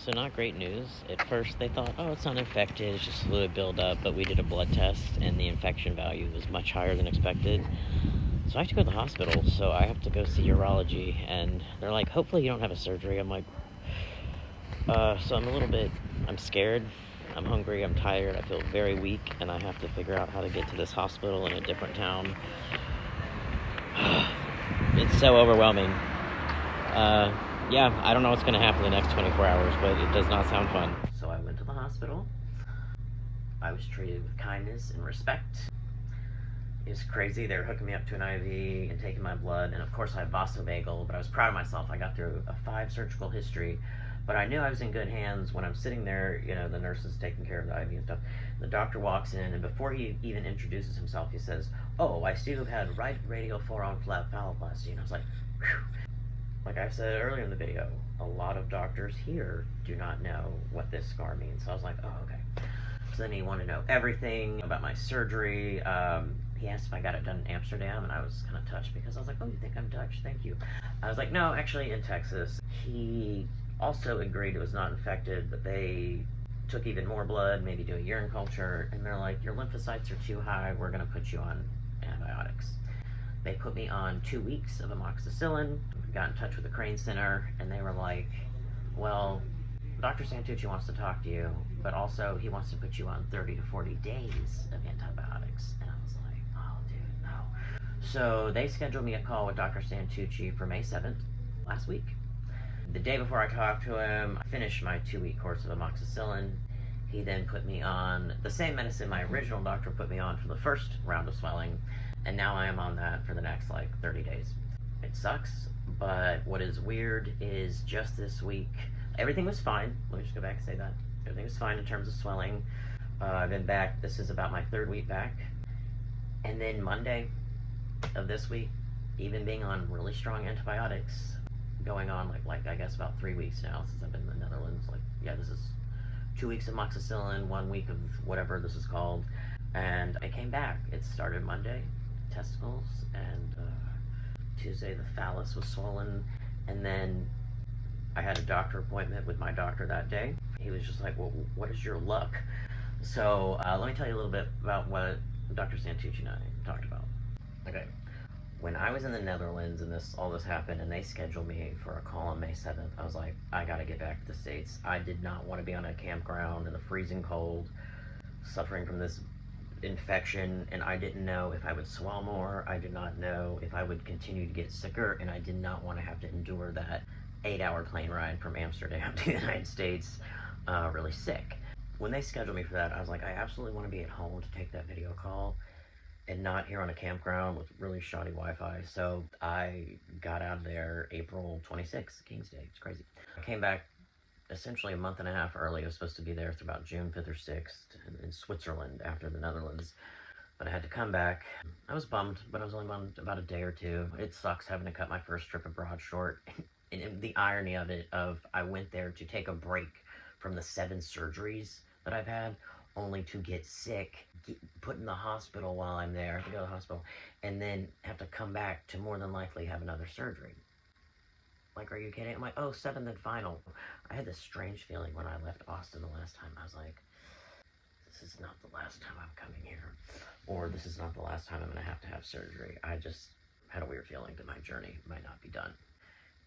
So not great news. At first they thought, oh, it's not infected, it's just fluid buildup, but we did a blood test and the infection value was much higher than expected. So I have to go to the hospital, so I have to go see urology, and they're like, hopefully you don't have a surgery. I'm like, so I'm scared, I'm hungry, I'm tired, I feel very weak, and I have to figure out how to get to this hospital in a different town. It's so overwhelming. Yeah, I don't know what's going to happen the next 24 hours, but it does not sound fun. So I went to the hospital. I was treated with kindness and respect. It was crazy. They were hooking me up to an IV and taking my blood, and of course I had vasovagal, but I was proud of myself. I got through a 5 surgical history, but I knew I was in good hands when I'm sitting there, the nurse is taking care of the IV and stuff. The doctor walks in, and before he even introduces himself, he says, "Oh, I see you've had right radial forearm flap phalloplasty." And I was like, whew. Like I said earlier in the video, a lot of doctors here do not know what this scar means. So I was like, oh, okay. So then he wanted to know everything about my surgery. He asked if I got it done in Amsterdam, and I was kind of touched because I was like, oh, you think I'm Dutch? Thank you. I was like, no, actually in Texas. He also agreed it was not infected, but they took even more blood, maybe do a urine culture, and they're like, your lymphocytes are too high, we're gonna put you on antibiotics. They put me on 2 weeks of amoxicillin, got in touch with the Crane Center, and they were like, well, Dr. Santucci wants to talk to you, but also he wants to put you on 30 to 40 days of antibiotics. And I was like, oh, dude, no. So they scheduled me a call with Dr. Santucci for May 7th, last week. The day before I talked to him, I finished my 2-week course of amoxicillin. He then put me on the same medicine my original doctor put me on for the first round of swelling, and now I am on that for the next 30 days. It sucks, but what is weird is just this week, everything was fine. Let me just go back and say that. Everything was fine in terms of swelling. I've been back, this is about my 3rd week back. And then Monday of this week, even being on really strong antibiotics, going on like I guess about 3 weeks now since I've been in the Netherlands. This is 2 weeks of amoxicillin, 1 week of whatever this is called. And I came back. It started Monday, testicles, and Tuesday the phallus was swollen, and then I had a doctor appointment with my doctor that day. He was just like, well, what is your luck? So let me tell you a little bit about what Dr. Santucci and I talked about. Okay, when I was in the Netherlands and all this happened and they scheduled me for a call on May 7th, I was like, I gotta get back to the States. I did not want to be on a campground in the freezing cold, suffering from this infection, and I didn't know if I would swell more. I did not know if I would continue to get sicker, and I did not want to have to endure that 8-hour plane ride from Amsterdam to the United States really sick. When they scheduled me for that, I was like, I absolutely want to be at home to take that video call and not here on a campground with really shoddy Wi-Fi. So I got out of there April 26th, King's Day. It's crazy. I came back essentially a month and a half early. I was supposed to be there through about June 5th or 6th in Switzerland after the Netherlands. But I had to come back. I was bummed, but I was only bummed about a day or two. It sucks having to cut my first trip abroad short. And the irony of it, I went there to take a break from the 7 surgeries that I've had, only to get sick, put in the hospital while I'm there, to go to the hospital, and then have to come back to more than likely have another surgery. Like, are you kidding? I'm like, oh, 7th and final. I had this strange feeling when I left Austin the last time. I was like, this is not the last time I'm coming here. Or this is not the last time I'm going to have surgery. I just had a weird feeling that my journey might not be done.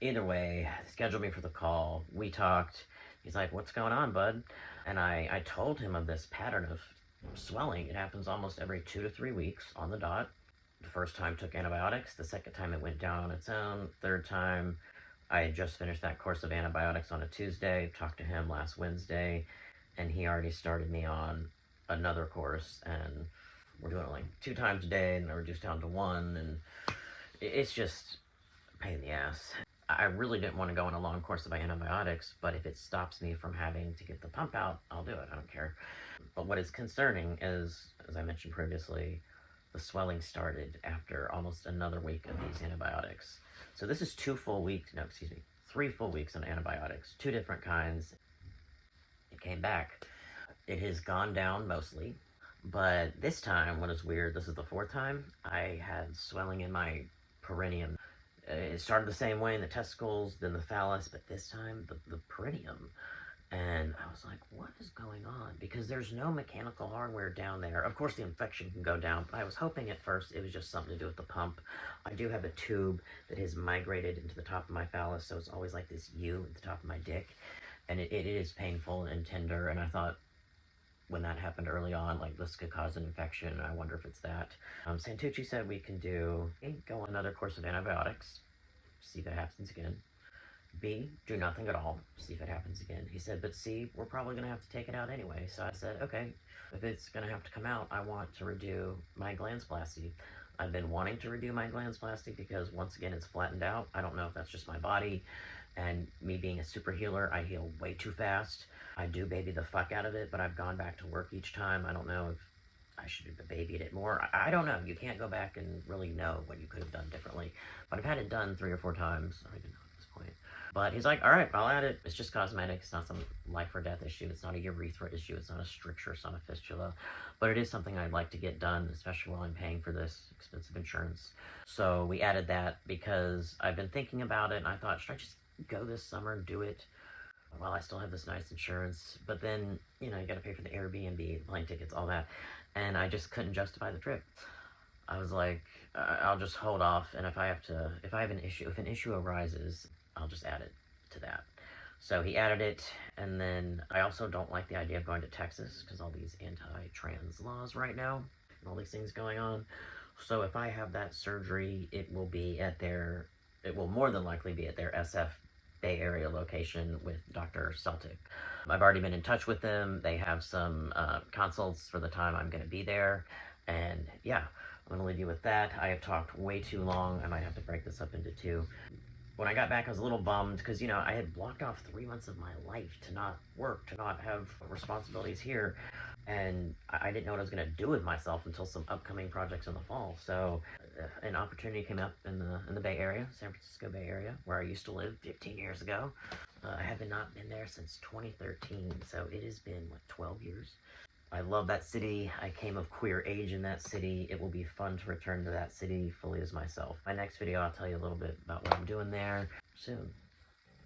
Either way, they scheduled me for the call. We talked. He's like, what's going on, bud? And I told him of this pattern of swelling. It happens almost every 2 to 3 weeks on the dot. The first time took antibiotics. The second time it went down on its own. Third time, I had just finished that course of antibiotics on a Tuesday, talked to him last Wednesday, and he already started me on another course, and we're doing it 2 times a day, and I reduced down to 1, and it's just a pain in the ass. I really didn't want to go on a long course of antibiotics, but if it stops me from having to get the pump out, I'll do it. I don't care. But what is concerning is, as I mentioned previously, the swelling started after almost another week of these antibiotics. So this is 3 full weeks on antibiotics, 2 different kinds. It came back. It has gone down mostly, but this time, what is weird, this is the 4th time, I had swelling in my perineum. It started the same way in the testicles, then the phallus, but this time the perineum And I was like, what is going on? Because there's no mechanical hardware down there. Of course, the infection can go down, but I was hoping at first it was just something to do with the pump. I do have a tube that has migrated into the top of my phallus, so it's always like this U at the top of my dick. And it is painful and tender, and I thought when that happened early on, like, this could cause an infection, and I wonder if it's that. Santucci said we can go on another course of antibiotics, see if it happens again. B, do nothing at all, see if it happens again. He said, but C, we're probably going to have to take it out anyway. So I said, okay, if it's going to have to come out, I want to redo my glandsplasty. I've been wanting to redo my glandsplasty because, once again, it's flattened out. I don't know if that's just my body, and me being a super healer, I heal way too fast. I do baby the fuck out of it, but I've gone back to work each time. I don't know if I should have babied it more. I don't know. You can't go back and really know what you could have done differently. But I've had it done 3 or 4 times. I don't know at this point. But he's like, all right, I'll add it. It's just cosmetic. It's not some life or death issue. It's not a urethra issue. It's not a stricture. It's not a fistula. But it is something I'd like to get done, especially while I'm paying for this expensive insurance. So we added that because I've been thinking about it, and I thought, should I just go this summer and do it while I still have this nice insurance? But then, you know, you got to pay for the Airbnb, plane tickets, all that. And I just couldn't justify the trip. I was like, I'll just hold off, and if an issue arises, I'll just add it to that. So he added it, and then I also don't like the idea of going to Texas because all these anti-trans laws right now, and all these things going on. So if I have that surgery, it will more than likely be at their SF Bay Area location with Dr. Celtic. I've already been in touch with them. They have some consults for the time I'm going to be there. And yeah, I'm going to leave you with that. I have talked way too long. I might have to break this up into 2. When I got back, I was a little bummed because, you know, I had blocked off 3 months of my life to not work, to not have responsibilities here. And I didn't know what I was going to do with myself until some upcoming projects in the fall. So an opportunity came up in the Bay Area, San Francisco Bay Area, where I used to live 15 years ago. I have not been there since 2013, so it has been, 12 years? I love that city. I came of queer age in that city. It will be fun to return to that city fully as myself. My next video, I'll tell you a little bit about what I'm doing there soon.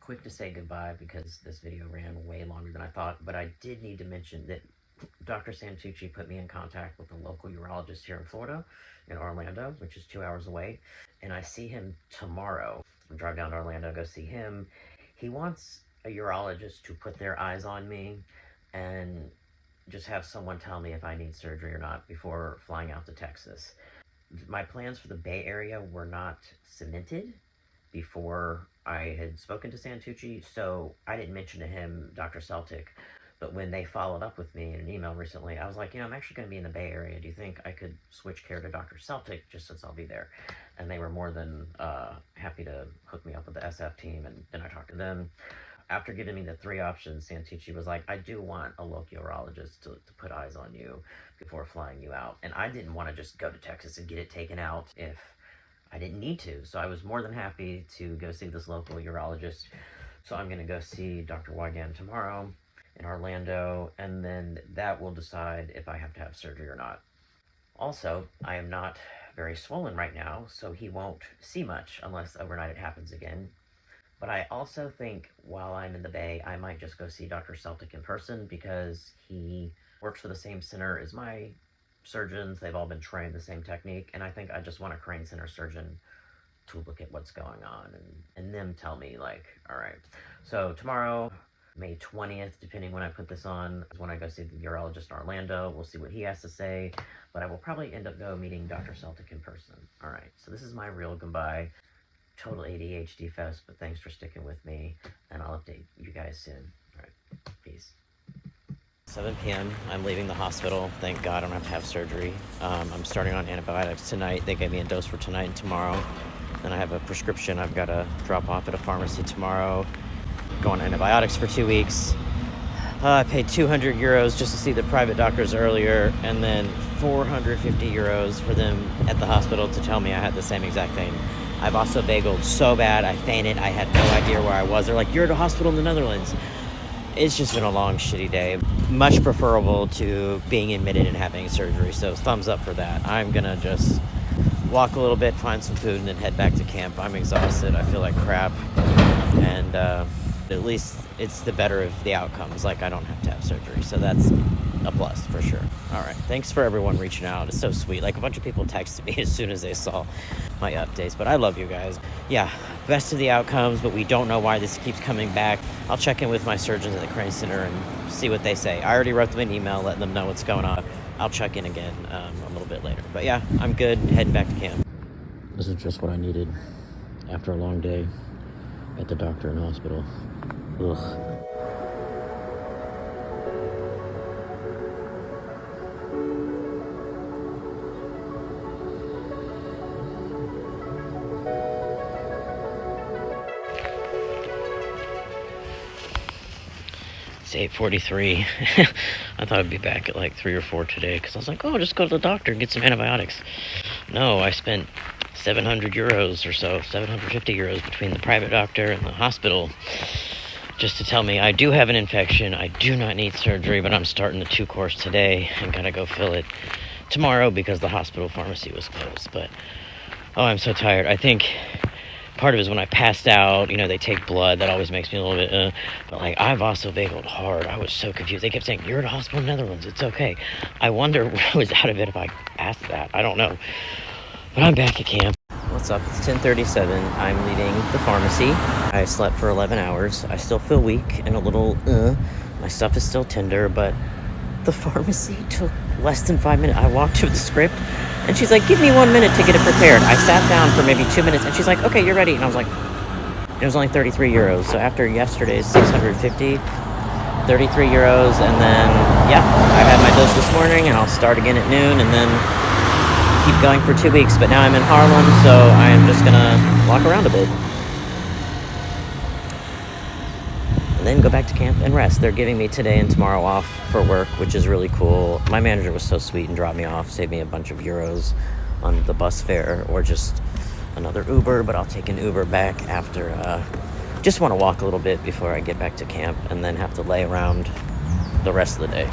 Quick to say goodbye because this video ran way longer than I thought, but I did need to mention that Dr. Santucci put me in contact with a local urologist here in Florida, in Orlando, which is 2 hours away, and I see him tomorrow. I drive down to Orlando, go see him. He wants a urologist to put their eyes on me and just have someone tell me if I need surgery or not before flying out to Texas. My plans for the Bay Area were not cemented before I had spoken to Santucci, so I didn't mention to him Dr. Celtic. But when they followed up with me in an email recently, I was like, you know, I'm actually going to be in the Bay Area. Do you think I could switch care to Dr. Celtic just since I'll be there? And they were more than happy to hook me up with the SF team, and then I talked to them. After giving me the 3 options, Santucci was like, I do want a local urologist to put eyes on you before flying you out. And I didn't want to just go to Texas and get it taken out if I didn't need to. So I was more than happy to go see this local urologist. So I'm going to go see Dr. Wigan tomorrow in Orlando, and then that will decide if I have to have surgery or not. Also, I am not very swollen right now, so he won't see much unless overnight it happens again. But I also think while I'm in the Bay, I might just go see Dr. Celtic in person because he works for the same center as my surgeons. They've all been trained the same technique, and I think I just want a crane center surgeon to look at what's going on and them tell me, like, all right. So tomorrow, May 20th, depending when I put this on, is when I go see the urologist in Orlando. We'll see what he has to say, but I will probably end up meeting Dr. Celtic in person. All right, so this is my real goodbye. Total ADHD fest, but thanks for sticking with me, and I'll update you guys soon. All right, peace. 7 p.m. I'm leaving the hospital. Thank God I don't have to have surgery. I'm starting on antibiotics tonight. They gave me a dose for tonight and tomorrow. Then I have a prescription I've got to drop off at a pharmacy tomorrow. Go on antibiotics for 2 weeks. I paid 200 euros just to see the private doctors earlier, and then 450 euros for them at the hospital to tell me I had the same exact thing. I've also bageled so bad, I fainted. I had no idea where I was. They're like, you're at a hospital in the Netherlands. It's just been a long, shitty day. Much preferable to being admitted and having surgery, so thumbs up for that. I'm gonna just walk a little bit, find some food, and then head back to camp. I'm exhausted. I feel like crap. And At least it's the better of the outcomes. Like, I don't have to have surgery, so that's a plus for sure. All right, thanks for everyone reaching out. It's so sweet. Like, a bunch of people texted me as soon as they saw my updates, but I love you guys. Yeah, best of the outcomes, but we don't know why this keeps coming back. I'll check in with my surgeons at the Crane Center and see what they say. I already wrote them an email letting them know what's going on. I'll check in again a little bit later. But yeah, I'm good, heading back to camp. This is just what I needed after a long day at the doctor and hospital. Ugh. It's 8:43. I thought I'd be back at like 3 or 4 today because I was like, oh, just go to the doctor and get some antibiotics. No, I spent 700 euros or so, 750 euros between the private doctor and the hospital just to tell me I do have an infection, I do not need surgery, but I'm starting the 2-course today and gotta go fill it tomorrow because the hospital pharmacy was closed. But, oh, I'm so tired. I think part of it is when I passed out, they take blood. That always makes me a little bit, but like, I've vasovagaled hard. I was so confused. They kept saying, you're at a hospital in the Netherlands, it's okay. I wonder what I was out of it if I asked that. I don't know. But I'm back at camp. What's up? It's 10:37. I'm leaving the pharmacy. I slept for 11 hours. I still feel weak and a little, my stuff is still tender, but the pharmacy took less than 5 minutes. I walked to the script, and she's like, give me 1 minute to get it prepared. I sat down for maybe 2 minutes, and she's like, okay, you're ready. And I was like, it was only 33 euros. So after yesterday's 650, 33 euros, and then, yeah, I had my dose this morning, and I'll start again at noon, and then keep going for 2 weeks. But now I'm in Haarlem, so I am just gonna walk around a bit. And then go back to camp and rest. They're giving me today and tomorrow off for work, which is really cool. My manager was so sweet and dropped me off, saved me a bunch of euros on the bus fare or just another Uber, but I'll take an Uber back after, just want to walk a little bit before I get back to camp and then have to lay around the rest of the day.